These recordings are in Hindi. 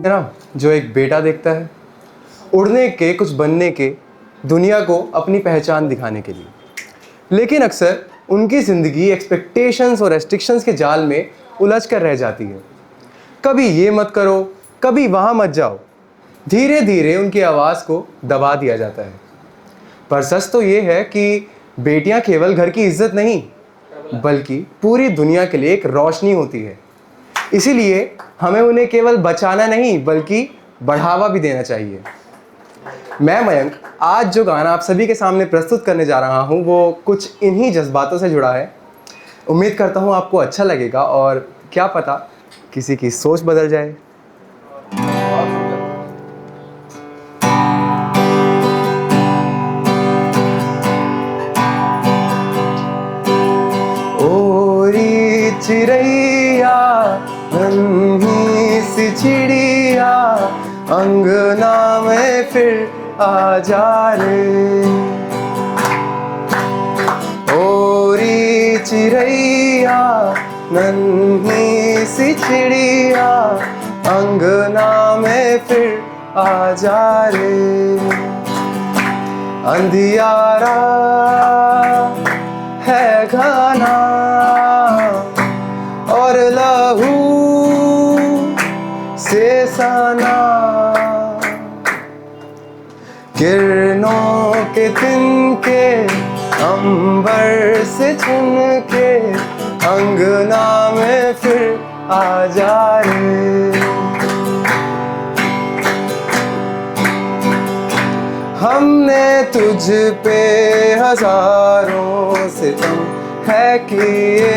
है ना, जो एक बेटा देखता है उड़ने के, कुछ बनने के, दुनिया को अपनी पहचान दिखाने के लिए, लेकिन अक्सर उनकी ज़िंदगी एक्सपेक्टेशंस और रेस्ट्रिक्शंस के जाल में उलझ कर रह जाती है। कभी ये मत करो, कभी वहाँ मत जाओ, धीरे धीरे उनकी आवाज़ को दबा दिया जाता है। पर सच तो ये है कि बेटियाँ केवल घर की इज्जत नहीं, बल्कि पूरी दुनिया के लिए एक रोशनी होती है। इसीलिए हमें उन्हें केवल बचाना नहीं, बल्कि बढ़ावा भी देना चाहिए। मैं मयंक आज जो गाना आप सभी के सामने प्रस्तुत करने जा रहा हूँ वो कुछ इन्हीं जज्बातों से जुड़ा है। उम्मीद करता हूँ आपको अच्छा लगेगा और क्या पता किसी की सोच बदल जाए। ओरी चिड़ैया नन्ही सी चिड़िया अंगना में फिर आ जा रे। ओरी चिड़ैया नन्ही सी चिड़िया अंगना में फिर आ जा रे। अंधियारा है घना और लहू से सना, किरणों के तिनके अंबर से चुन के अंगना में फिर आ जा रे। हमने तुझ पे हजारों सितम है किए,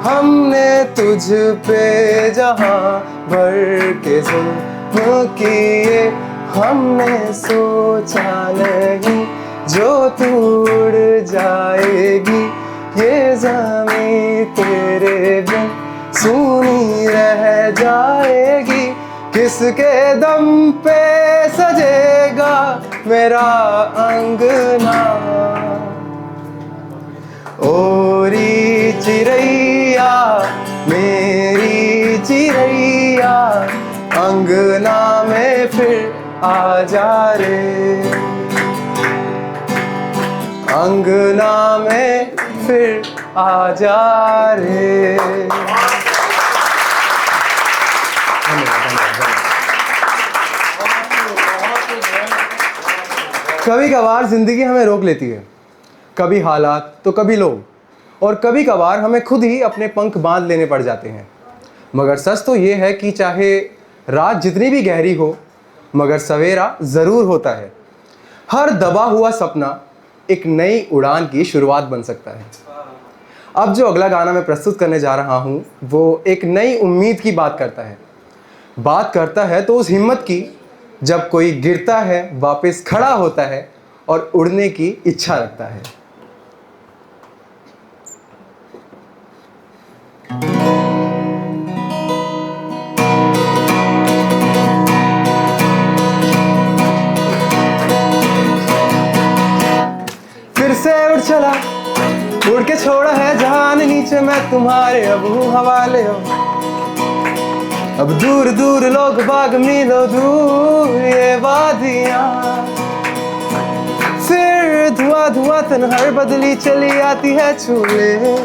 हमने तुझ पे जहां भर के जुल्म किए, हमने सोचा नहीं जो तू उड़ जाएगी, ये ज़मीं तेरे बिन सूनी रह जाएगी। किसके दम पे सजेगा मेरा अंगना। ओरी चिड़ैया मेरी चिड़ैया अंगना में फिर आ जा रे। अंगना में फिर आ जा रे। कभी कभार जिंदगी हमें रोक लेती है, कभी हालात तो कभी लोग, और कभी कभार हमें खुद ही अपने पंख बांध लेने पड़ जाते हैं। मगर सच तो ये है कि चाहे रात जितनी भी गहरी हो, मगर सवेरा ज़रूर होता है। हर दबा हुआ सपना एक नई उड़ान की शुरुआत बन सकता है। अब जो अगला गाना मैं प्रस्तुत करने जा रहा हूँ वो एक नई उम्मीद की बात करता है तो उस हिम्मत की जब कोई गिरता है वापस खड़ा होता है और उड़ने की इच्छा रखता है। फिर से उड़ चला, उड़ के छोड़ा है जहान नीचे, मैं तुम्हारे अब हूँ हवाले हो। अब दूर दूर लोग बाग मिलो दूर ये वादियाँ, फिर धुआं धुआं तन्हार बदली चली आती है चूल्हे।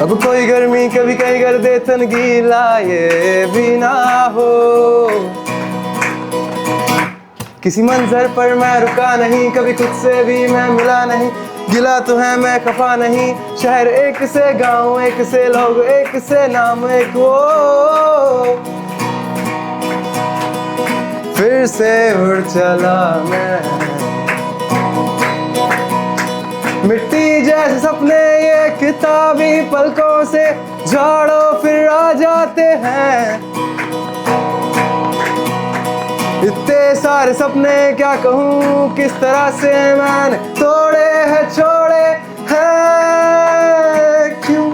अब कोई गर्मी कभी कहीं कर दे तन गीला ये भी ना हो। किसी मंजर पर मैं रुका नहीं, कभी खुद से भी मैं मिला नहीं, गिला तो है मैं खफा नहीं। शहर एक से गांव एक से लोग एक से नाम एक वो। फिर से उड़ चला मैं, मिट्टी जैसे सपने ये किताबी पलकों से झाड़ो फिर आ जाते हैं। इतने सारे सपने क्या कहूँ किस तरह से मैंने तोड़े हैं छोड़े हैं, क्यों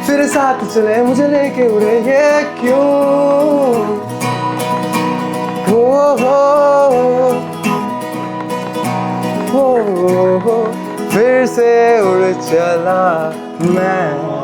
फिर साथ चले मुझे लेके उड़े ये क्यों। हो फिर से उड़ चला मैं।